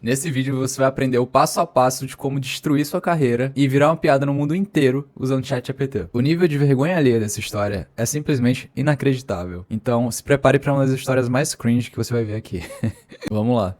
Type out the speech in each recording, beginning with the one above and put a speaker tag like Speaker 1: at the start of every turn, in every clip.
Speaker 1: Nesse vídeo você vai aprender o passo a passo de como destruir sua carreira e virar uma piada no mundo inteiro usando ChatGPT. O nível de vergonha alheia dessa história é simplesmente inacreditável. Então se prepare para uma das histórias mais cringe que você vai ver aqui. Vamos lá.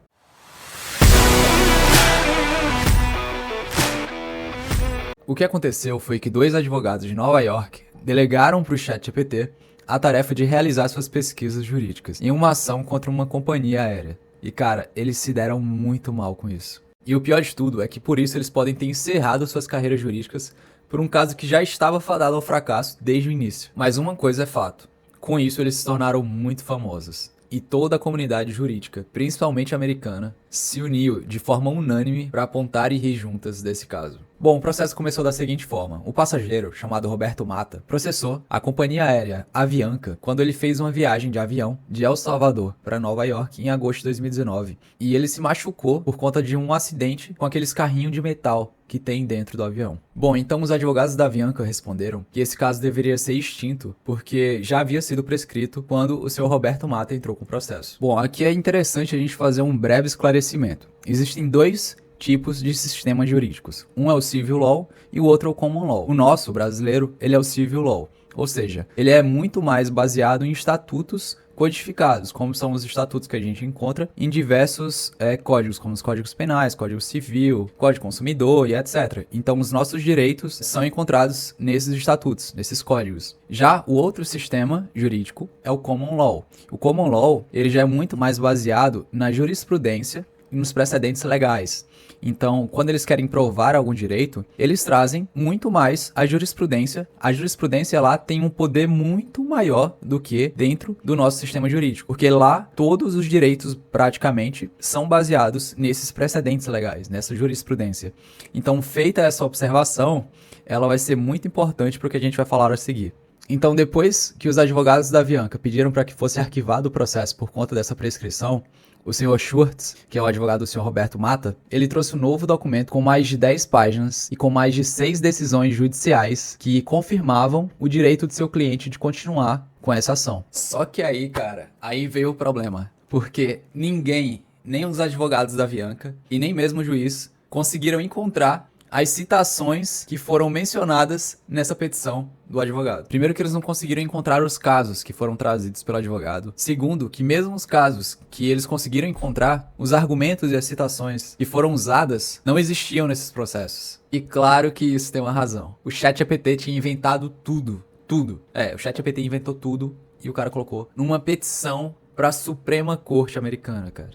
Speaker 1: O que aconteceu foi que dois advogados de Nova York delegaram para o ChatGPT a tarefa de realizar suas pesquisas jurídicas em uma ação contra uma companhia aérea. E cara, eles se deram muito mal com isso. E o pior de tudo é que por isso eles podem ter encerrado suas carreiras jurídicas por um caso que já estava fadado ao fracasso desde o início. Mas uma coisa é fato, com isso eles se tornaram muito famosos. E toda a comunidade jurídica, principalmente americana, se uniu de forma unânime para apontar e rir juntas desse caso. Bom, o processo começou da seguinte forma. O passageiro, chamado Roberto Mata, processou a companhia aérea Avianca quando ele fez uma viagem de avião de El Salvador para Nova York em agosto de 2019. E ele se machucou por conta de um acidente com aqueles carrinhos de metal que tem dentro do avião. Bom, então os advogados da Avianca responderam que esse caso deveria ser extinto porque já havia sido prescrito quando o senhor Roberto Mata entrou com o processo. Bom, aqui é interessante a gente fazer um breve esclarecimento. Existem dois tipos de sistemas jurídicos. Um é o Civil Law e o outro é o Common Law. O nosso, brasileiro, ele é o Civil Law. Ou seja, ele é muito mais baseado em estatutos codificados, como são os estatutos que a gente encontra em diversos códigos, como os códigos penais, código civil, código consumidor e etc. Então, os nossos direitos são encontrados nesses estatutos, nesses códigos. Já o outro sistema jurídico é o Common Law. O Common Law, ele já é muito mais baseado na jurisprudência e nos precedentes legais. Então, quando eles querem provar algum direito, eles trazem muito mais a jurisprudência. A jurisprudência lá tem um poder muito maior do que dentro do nosso sistema jurídico, porque lá todos os direitos praticamente são baseados nesses precedentes legais, nessa jurisprudência. Então, feita essa observação, ela vai ser muito importante para o que a gente vai falar a seguir. Então, depois que os advogados da Avianca pediram para que fosse arquivado o processo por conta dessa prescrição, o senhor Schwartz, que é o advogado do senhor Roberto Mata, ele trouxe um novo documento com mais de 10 páginas e com mais de 6 decisões judiciais que confirmavam o direito de seu cliente de continuar com essa ação. Só que aí, cara, aí veio o problema, porque ninguém, nem os advogados da Avianca e nem mesmo o juiz, conseguiram encontrar as citações que foram mencionadas nessa petição do advogado. Primeiro, que eles não conseguiram encontrar os casos que foram trazidos pelo advogado. Segundo, que mesmo os casos que eles conseguiram encontrar, os argumentos e as citações que foram usadas não existiam nesses processos. E claro que isso tem uma razão. O ChatGPT tinha inventado tudo. Tudo. O ChatGPT inventou tudo e o cara colocou numa petição para a Suprema Corte Americana, cara.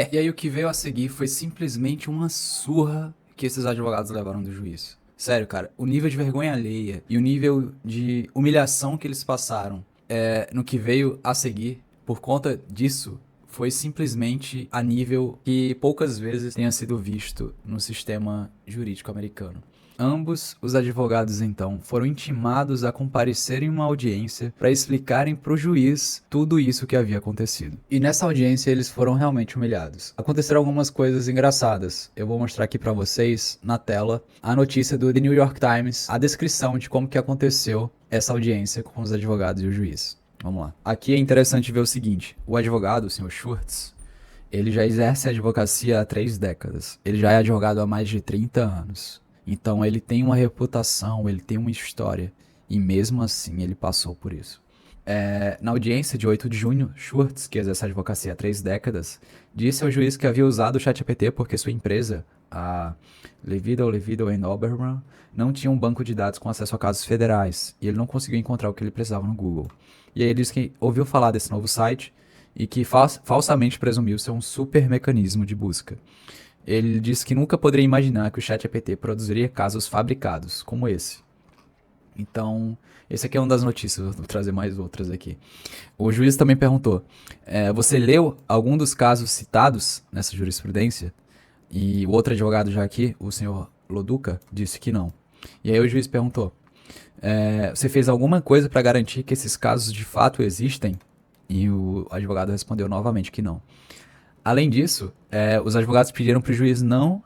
Speaker 1: E aí o que veio a seguir foi simplesmente uma surra que esses advogados levaram do juiz. Sério, cara, o nível de vergonha alheia e o nível de humilhação que eles passaram no que veio a seguir por conta disso foi simplesmente a nível que poucas vezes tenha sido visto no sistema jurídico americano. Ambos os advogados, então, foram intimados a comparecerem em uma audiência para explicarem para o juiz tudo isso que havia acontecido. E nessa audiência eles foram realmente humilhados. Aconteceram algumas coisas engraçadas. Eu vou mostrar aqui para vocês, na tela, a notícia do The New York Times, a descrição de como que aconteceu essa audiência com os advogados e o juiz. Vamos lá. Aqui é interessante ver o seguinte. O advogado, o senhor Schwartz, ele já exerce a advocacia há 3 décadas. Ele já é advogado há mais de 30 anos. Então ele tem uma reputação, ele tem uma história, e mesmo assim ele passou por isso. Na audiência de 8 de junho, Schwartz, que exerce a advocacia há 3 décadas, disse ao juiz que havia usado o ChatGPT porque sua empresa, a Levido Oberman, não tinha um banco de dados com acesso a casos federais, e ele não conseguiu encontrar o que ele precisava no Google. E aí ele disse que ouviu falar desse novo site e que falsamente presumiu ser um super mecanismo de busca. Ele disse que nunca poderia imaginar que o ChatGPT produziria casos fabricados, como esse. Então, esse aqui é uma das notícias, vou trazer mais outras aqui. O juiz também perguntou, você leu algum dos casos citados nessa jurisprudência? E o outro advogado já aqui, o senhor Loduca, disse que não. E aí o juiz perguntou, você fez alguma coisa para garantir que esses casos de fato existem? E o advogado respondeu novamente que não. Além disso, os advogados pediram para o juiz não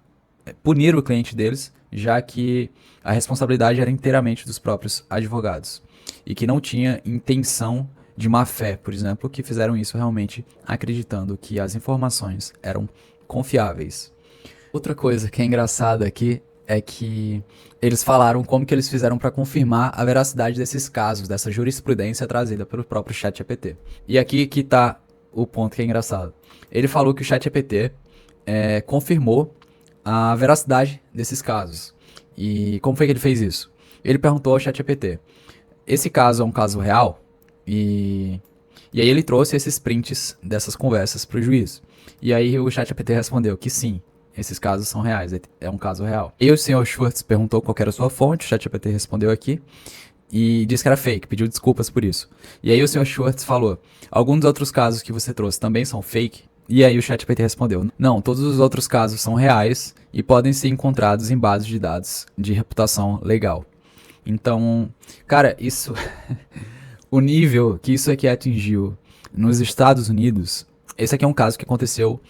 Speaker 1: punir o cliente deles, já que a responsabilidade era inteiramente dos próprios advogados. E que não tinha intenção de má fé, por exemplo, que fizeram isso realmente acreditando que as informações eram confiáveis. Outra coisa que é engraçada aqui é que eles falaram como que eles fizeram para confirmar a veracidade desses casos, dessa jurisprudência trazida pelo próprio ChatGPT. E aqui que tá o ponto que é engraçado. Ele falou que o ChatGPT confirmou a veracidade desses casos. E como foi que ele fez isso? Ele perguntou ao ChatGPT, esse caso é um caso real? E aí ele trouxe esses prints dessas conversas para o juiz. E aí o ChatGPT respondeu que sim, esses casos são reais, é um caso real. E o senhor Schwartz perguntou qual era a sua fonte, o ChatGPT respondeu aqui e disse que era fake, pediu desculpas por isso. E aí o senhor Schwartz falou, alguns dos outros casos que você trouxe também são fake? E aí o ChatGPT respondeu, não, todos os outros casos são reais e podem ser encontrados em bases de dados de reputação legal. Então, cara, isso... o nível que isso aqui atingiu nos Estados Unidos, esse aqui é um caso que aconteceu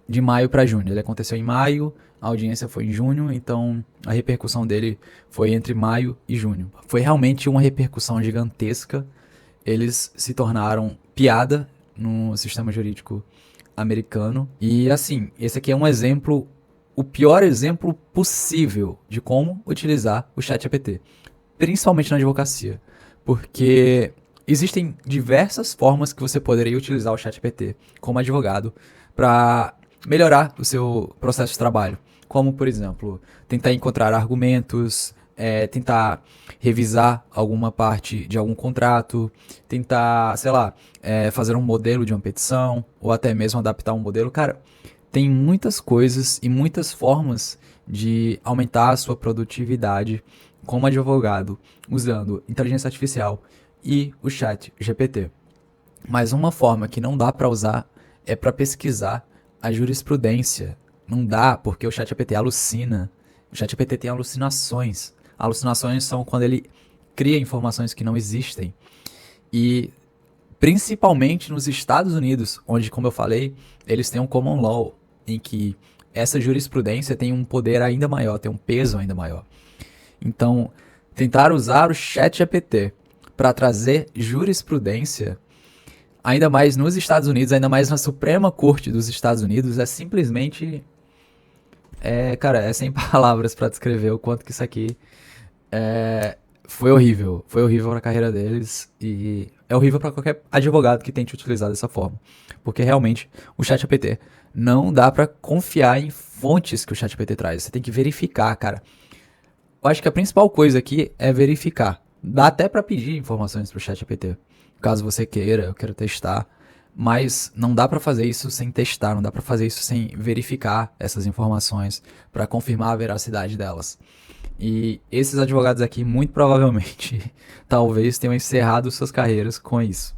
Speaker 1: de maio para junho. Ele aconteceu em maio, a audiência foi em junho, então a repercussão dele foi entre maio e junho. Foi realmente uma repercussão gigantesca. Eles se tornaram piada no sistema jurídico americano. E assim, esse aqui é um exemplo, o pior exemplo possível de como utilizar o ChatGPT, principalmente na advocacia. Porque existem diversas formas que você poderia utilizar o ChatGPT como advogado para melhorar o seu processo de trabalho. Como, por exemplo, tentar encontrar argumentos, tentar revisar alguma parte de algum contrato, tentar, sei lá, fazer um modelo de uma petição, ou até mesmo adaptar um modelo. Cara, tem muitas coisas e muitas formas de aumentar a sua produtividade como advogado, usando inteligência artificial e o ChatGPT. Mas uma forma que não dá para usar é para pesquisar a jurisprudência. Não dá, porque o ChatGPT alucina. O ChatGPT tem alucinações. Alucinações são quando ele cria informações que não existem. E principalmente nos Estados Unidos, onde, como eu falei, eles têm um common law, em que essa jurisprudência tem um poder ainda maior, tem um peso ainda maior. Então, tentar usar o ChatGPT para trazer jurisprudência, ainda mais nos Estados Unidos, ainda mais na Suprema Corte dos Estados Unidos, é simplesmente... cara, é sem palavras para descrever o quanto que isso aqui foi horrível. Foi horrível para a carreira deles e é horrível para qualquer advogado que tente utilizar dessa forma. Porque realmente o ChatGPT não dá para confiar em fontes que o ChatGPT traz. Você tem que verificar, cara. Eu acho que a principal coisa aqui é verificar. Dá até para pedir informações para o ChatGPT, caso você queira, eu quero testar. Mas não dá para fazer isso sem testar, não dá para fazer isso sem verificar essas informações para confirmar a veracidade delas. E esses advogados aqui, muito provavelmente, talvez tenham encerrado suas carreiras com isso.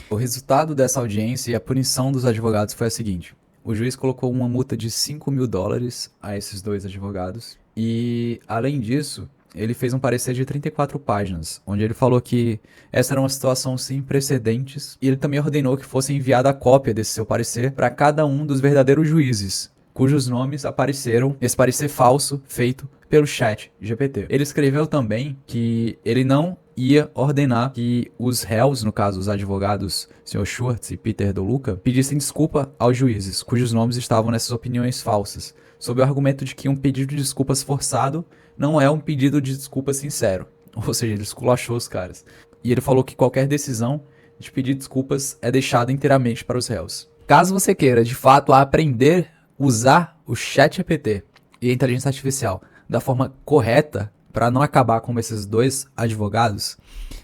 Speaker 1: O resultado dessa audiência e a punição dos advogados foi a seguinte. O juiz colocou uma multa de $5.000 a esses dois advogados. E, além disso, ele fez um parecer de 34 páginas, onde ele falou que essa era uma situação sem precedentes. E ele também ordenou que fosse enviada a cópia desse seu parecer para cada um dos verdadeiros juízes, cujos nomes apareceram nesse parecer falso feito pelo ChatGPT. Ele escreveu também que ele não ia ordenar que os réus, no caso os advogados Sr. Schwartz e Peter DeLuca, pedissem desculpa aos juízes, cujos nomes estavam nessas opiniões falsas, sob o argumento de que um pedido de desculpas forçado não é um pedido de desculpa sincero. Ou seja, ele esculachou os caras. E ele falou que qualquer decisão de pedir desculpas é deixada inteiramente para os réus. Caso você queira, de fato, aprender a usar o ChatGPT e a inteligência artificial da forma correta para não acabar como esses dois advogados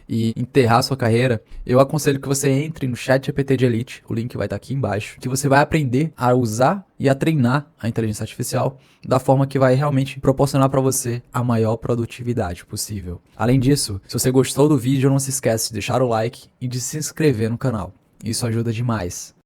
Speaker 1: e enterrar sua carreira, eu aconselho que você entre no ChatGPT de Elite, o link vai estar aqui embaixo, que você vai aprender a usar e a treinar a inteligência artificial da forma que vai realmente proporcionar para você a maior produtividade possível. Além disso, se você gostou do vídeo, não se esquece de deixar o like e de se inscrever no canal. Isso ajuda demais.